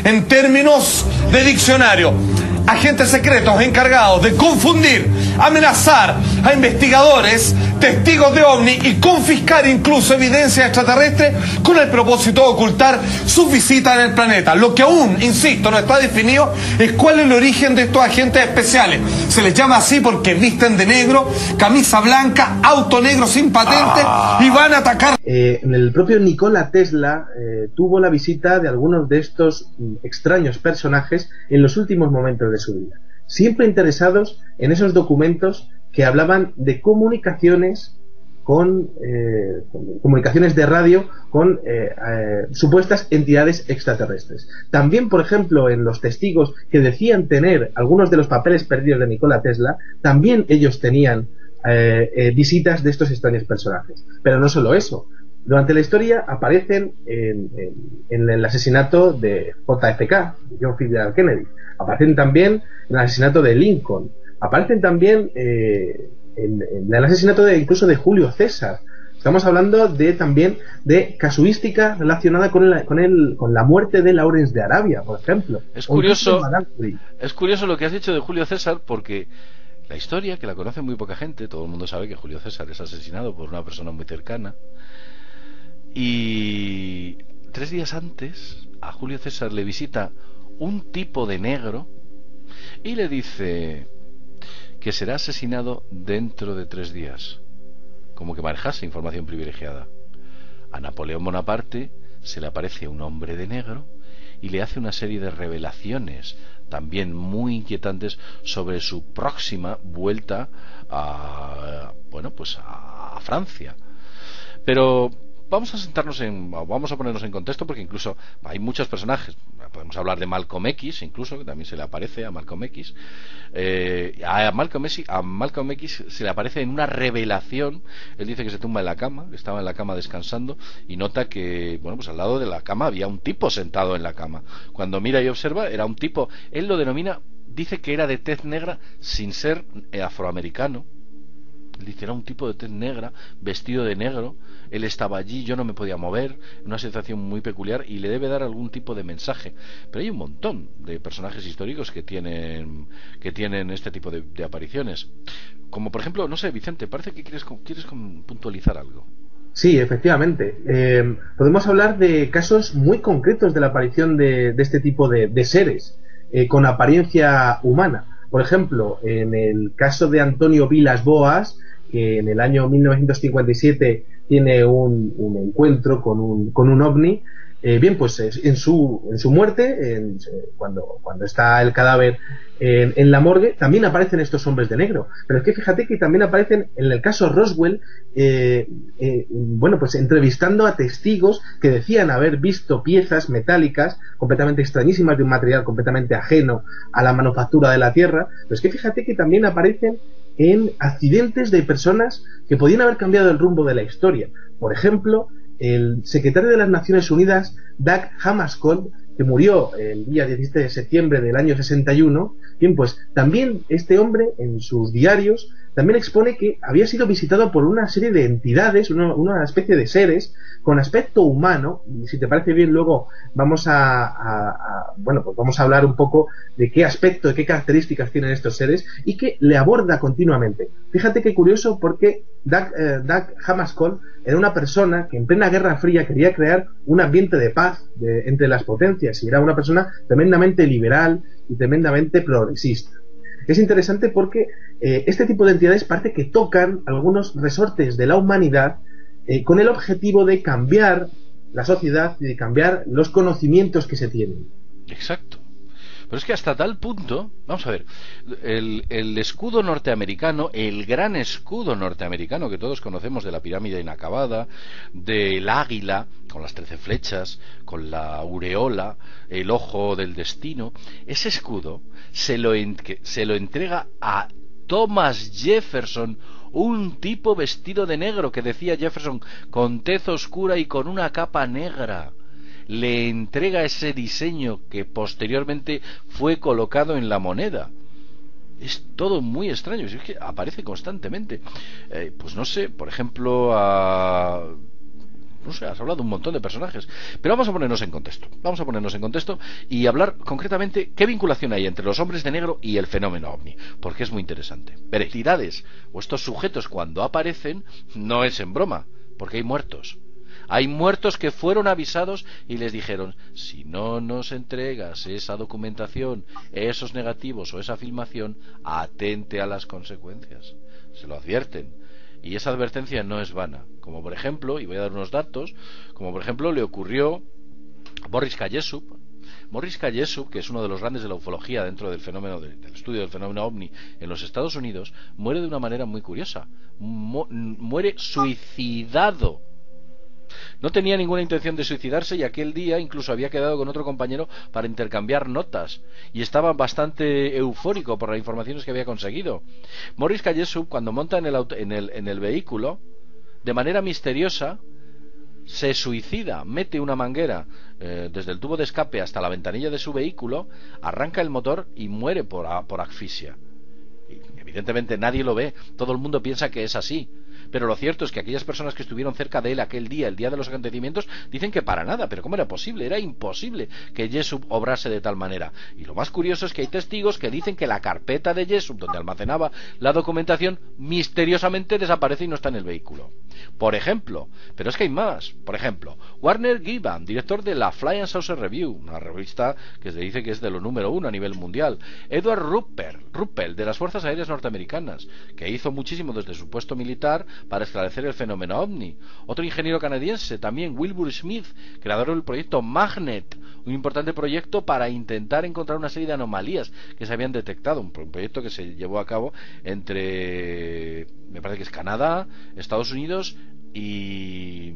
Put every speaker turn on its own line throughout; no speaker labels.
En términos de diccionario, agentes secretos encargados de confundir, amenazar a investigadores, testigos de OVNI y confiscar incluso evidencia extraterrestre con el propósito de ocultar sus visitas en el planeta. Lo que aún, insisto, no está definido es cuál es el origen de estos agentes especiales. Se les llama así porque visten de negro, camisa blanca, auto negro sin patente y van a atacar.
El propio Nikola Tesla tuvo la visita de algunos de estos extraños personajes en los últimos momentos de su vida, siempre interesados en esos documentos que hablaban de comunicaciones comunicaciones de radio con supuestas entidades extraterrestres. También, por ejemplo, en los testigos que decían tener algunos de los papeles perdidos de Nikola Tesla, también ellos tenían visitas de estos extraños personajes. Pero no solo eso. Durante la historia aparecen en el asesinato de JFK, John F. Kennedy. Aparecen también en el asesinato de Lincoln. Aparecen también en el asesinato incluso de Julio César. Estamos hablando también de casuística relacionada con la muerte de Lawrence de Arabia, por ejemplo.
Es curioso lo que has dicho de Julio César, porque la historia, que la conoce muy poca gente, todo el mundo sabe que Julio César es asesinado por una persona muy cercana. Y 3 días antes a Julio César le visita un tipo de negro y le dice que será asesinado dentro de 3 días, como que manejase información privilegiada. A Napoleón Bonaparte se le aparece un hombre de negro y le hace una serie de revelaciones también muy inquietantes sobre su próxima vuelta a Francia. Pero vamos a ponernos en contexto, porque incluso hay muchos personajes. Podemos hablar de Malcolm X, incluso, que también se le aparece a Malcolm X. A Malcolm X se le aparece en una revelación. Él dice que se tumba en la cama, que estaba en la cama descansando, y nota que, pues al lado de la cama había un tipo sentado en la cama. Cuando mira y observa, era un tipo, él lo denomina, dice que era de tez negra sin ser afroamericano. Dice, era un tipo de tez negra, vestido de negro. Él estaba allí, yo no me podía mover, una sensación muy peculiar, y le debe dar algún tipo de mensaje. Pero hay un montón de personajes históricos que tienen este tipo de apariciones. Como por ejemplo, no sé, Vicente, parece que quieres puntualizar algo.
Sí, efectivamente. Podemos hablar de casos muy concretos de la aparición de este tipo de seres con apariencia humana. Por ejemplo, en el caso de Antonio Vilas Boas, que en el año 1957 tiene un encuentro con un ovni, pues en su muerte, cuando está el cadáver en la morgue, también aparecen estos hombres de negro. Pero es que fíjate que también aparecen en el caso Roswell, pues entrevistando a testigos que decían haber visto piezas metálicas completamente extrañísimas de un material completamente ajeno a la manufactura de la Tierra. Pero es que fíjate que también aparecen en accidentes de personas que podían haber cambiado el rumbo de la historia. Por ejemplo, el secretario de las Naciones Unidas, Doug Hammarskjöld, que murió el día 17 de septiembre del año 61, pues también este hombre en sus diarios también expone que había sido visitado por una serie de entidades, una especie de seres con aspecto humano. Y si te parece bien, luego vamos vamos a hablar un poco de qué aspecto, de qué características tienen estos seres, y que le aborda continuamente. Fíjate qué curioso, porque Doug Hammarskjöld era una persona que en plena Guerra Fría quería crear un ambiente de paz entre las potencias, y era una persona tremendamente liberal y tremendamente progresista. Es interesante porque este tipo de entidades parece que tocan algunos resortes de la humanidad con el objetivo de cambiar la sociedad y de cambiar los conocimientos que se tienen.
Exacto. Pero es que hasta tal punto, vamos a ver, el escudo norteamericano, el gran escudo norteamericano que todos conocemos, de la pirámide inacabada, del águila con las 13 flechas, con la aureola, el ojo del destino, ese escudo se lo entrega a Thomas Jefferson, un tipo vestido de negro, que decía Jefferson, con tez oscura y con una capa negra. Le entrega ese diseño que posteriormente fue colocado en la moneda. Es todo muy extraño, es que aparece constantemente. Pues no sé, por ejemplo, no sé, has hablado de un montón de personajes. Pero vamos a ponernos en contexto. Vamos a ponernos en contexto y hablar concretamente qué vinculación hay entre los hombres de negro y el fenómeno ovni. Porque es muy interesante. Veréis, entidades o estos sujetos cuando aparecen no es en broma, porque hay muertos. Hay muertos que fueron avisados y les dijeron: si no nos entregas esa documentación, esos negativos o esa filmación, atente a las consecuencias. Se lo advierten. Y esa advertencia no es vana. Como por ejemplo, y voy a dar unos datos, como por ejemplo le ocurrió a Boris Kayesup. Boris Kayesup, que es uno de los grandes de la ufología dentro del fenómeno del estudio del fenómeno ovni en los Estados Unidos, muere de una manera muy curiosa. Muere suicidado. No tenía ninguna intención de suicidarse y aquel día incluso había quedado con otro compañero para intercambiar notas y estaba bastante eufórico por las informaciones que había conseguido. Boris Kayesup, cuando monta en el vehículo, de manera misteriosa se suicida, mete una manguera desde el tubo de escape hasta la ventanilla de su vehículo, arranca el motor y muere por asfixia. Y evidentemente nadie lo ve, todo el mundo piensa que es así. Pero lo cierto es que aquellas personas que estuvieron cerca de él aquel día, el día de los acontecimientos, dicen que para nada. Pero ¿cómo era posible? Era imposible que Jessup obrase de tal manera. Y lo más curioso es que hay testigos que dicen que la carpeta de Jessup, donde almacenaba la documentación, misteriosamente desaparece y no está en el vehículo. Por ejemplo, pero es que hay más. Por ejemplo, Warner Gibbon, director de la Fly and Saucer Review, una revista que se dice que es de lo número 1 a nivel mundial. Edward Ruppel, de las Fuerzas Aéreas Norteamericanas, que hizo muchísimo desde su puesto militar para esclarecer el fenómeno ovni. Otro ingeniero canadiense, también Wilbur Smith, creador del proyecto Magnet, un importante proyecto para intentar encontrar una serie de anomalías que se habían detectado, un proyecto que se llevó a cabo entre, me parece que es Canadá, Estados Unidos y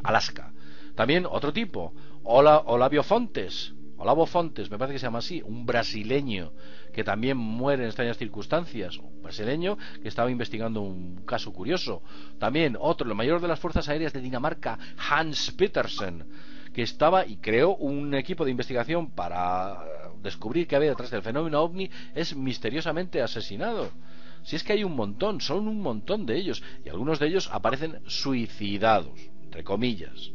Alaska. También otro tipo, Olavo Fontes, me parece que se llama así, un brasileño que también muere en extrañas circunstancias, un brasileño que estaba investigando un caso curioso. También otro, el mayor de las fuerzas aéreas de Dinamarca, Hans Petersen, que estaba y creó un equipo de investigación para descubrir qué había detrás del fenómeno ovni, es misteriosamente asesinado. Si es que hay un montón, son un montón de ellos, y algunos de ellos aparecen suicidados, entre comillas.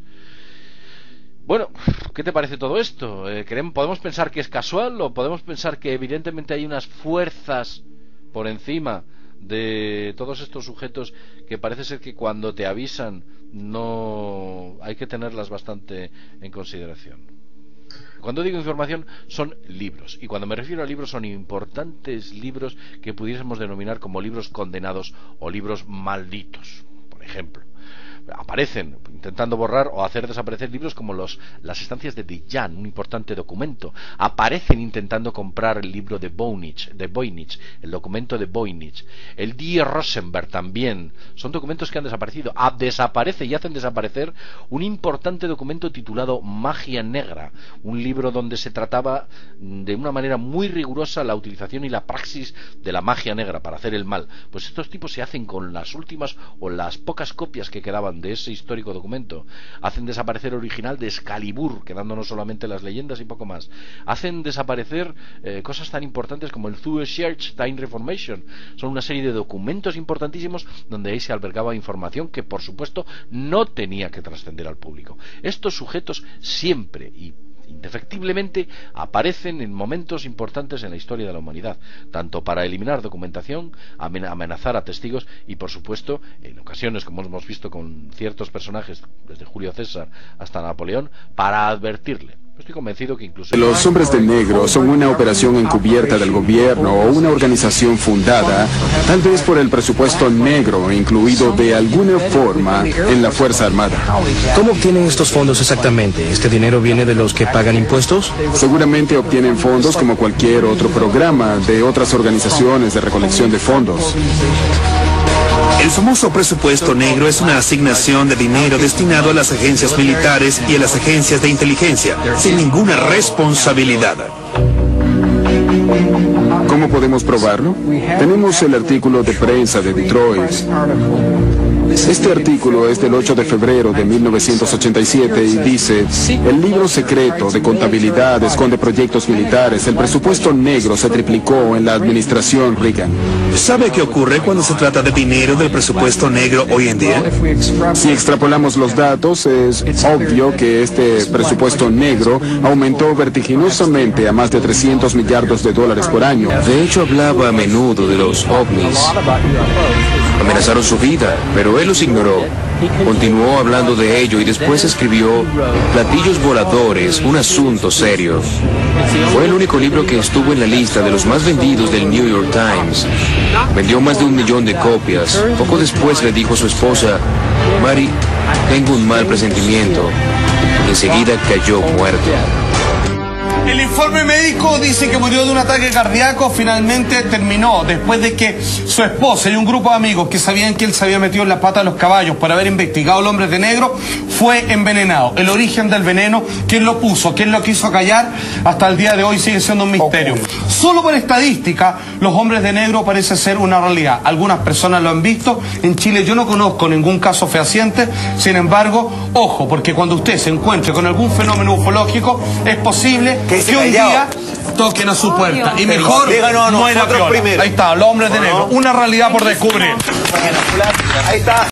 Bueno, ¿qué te parece todo esto? ¿Podemos pensar que es casual o podemos pensar que evidentemente hay unas fuerzas por encima de todos estos sujetos que parece ser que cuando te avisan no hay que tenerlas bastante en consideración? Cuando digo información son libros, y cuando me refiero a libros son importantes libros que pudiésemos denominar como libros condenados o libros malditos. Por ejemplo, aparecen intentando borrar o hacer desaparecer libros como las estancias de Dijan, un importante documento. Aparecen intentando comprar el libro de Voynich, el documento de Voynich. El Die Rosenberg también. Son documentos que han desaparecido. Desaparece y hacen desaparecer un importante documento titulado Magia Negra, un libro donde se trataba de una manera muy rigurosa la utilización y la praxis de la magia negra para hacer el mal. Pues estos tipos se hacen con las últimas o las pocas copias que quedaban de ese histórico documento. Hacen desaparecer el original de Excalibur, quedándonos solamente las leyendas y poco más. Hacen desaparecer cosas tan importantes como el Thule Church Time Reformation. Son una serie de documentos importantísimos donde ahí se albergaba información que por supuesto no tenía que trascender al público. Estos sujetos siempre y indefectiblemente aparecen en momentos importantes en la historia de la humanidad, tanto para eliminar documentación, amenazar a testigos y por supuesto en ocasiones, como hemos visto con ciertos personajes desde Julio César hasta Napoleón, para advertirle. Estoy convencido que incluso
los hombres de negro son una operación encubierta del gobierno o una organización fundada, tal vez por el presupuesto negro incluido de alguna forma en la Fuerza Armada.
¿Cómo obtienen estos fondos exactamente? ¿Este dinero viene de los que pagan impuestos?
Seguramente obtienen fondos como cualquier otro programa de otras organizaciones de recolección de fondos.
El famoso presupuesto negro es una asignación de dinero destinado a las agencias militares y a las agencias de inteligencia, sin ninguna responsabilidad.
¿Cómo podemos probarlo? Tenemos el artículo de prensa de Detroit. Este artículo es del 8 de febrero de 1987 y dice: el libro secreto de contabilidad esconde proyectos militares. El presupuesto negro se triplicó en la administración Reagan.
¿Sabe qué ocurre cuando se trata de dinero del presupuesto negro hoy en día?
Si extrapolamos los datos, es obvio que este presupuesto negro aumentó vertiginosamente a más de 300 millardos de dólares por año.
De hecho, hablaba a menudo de los ovnis. Amenazaron su vida, pero él los ignoró. Continuó hablando de ello y después escribió Platillos Voladores, un asunto serio. Fue el único libro que estuvo en la lista de los más vendidos del New York Times. Vendió más de 1 millón de copias. Poco después le dijo a su esposa: Mary, tengo un mal presentimiento. Y enseguida cayó muerto.
El informe médico dice que murió de un ataque cardíaco. Finalmente terminó después de que su esposa y un grupo de amigos que sabían que él se había metido en la pata de los caballos por haber investigado al hombre de negro fue envenenado. El origen del veneno, quién lo puso, quién lo quiso callar, hasta el día de hoy sigue siendo un misterio. Solo por estadística, los hombres de negro parece ser una realidad. Algunas personas lo han visto. En Chile yo no conozco ningún caso fehaciente. Sin embargo, ojo, porque cuando usted se encuentre con algún fenómeno ufológico, es posible que un día toquen a su puerta. Y mejor muera piola. Ahí está, los hombres de negro. Una realidad por descubrir.
Ahí está.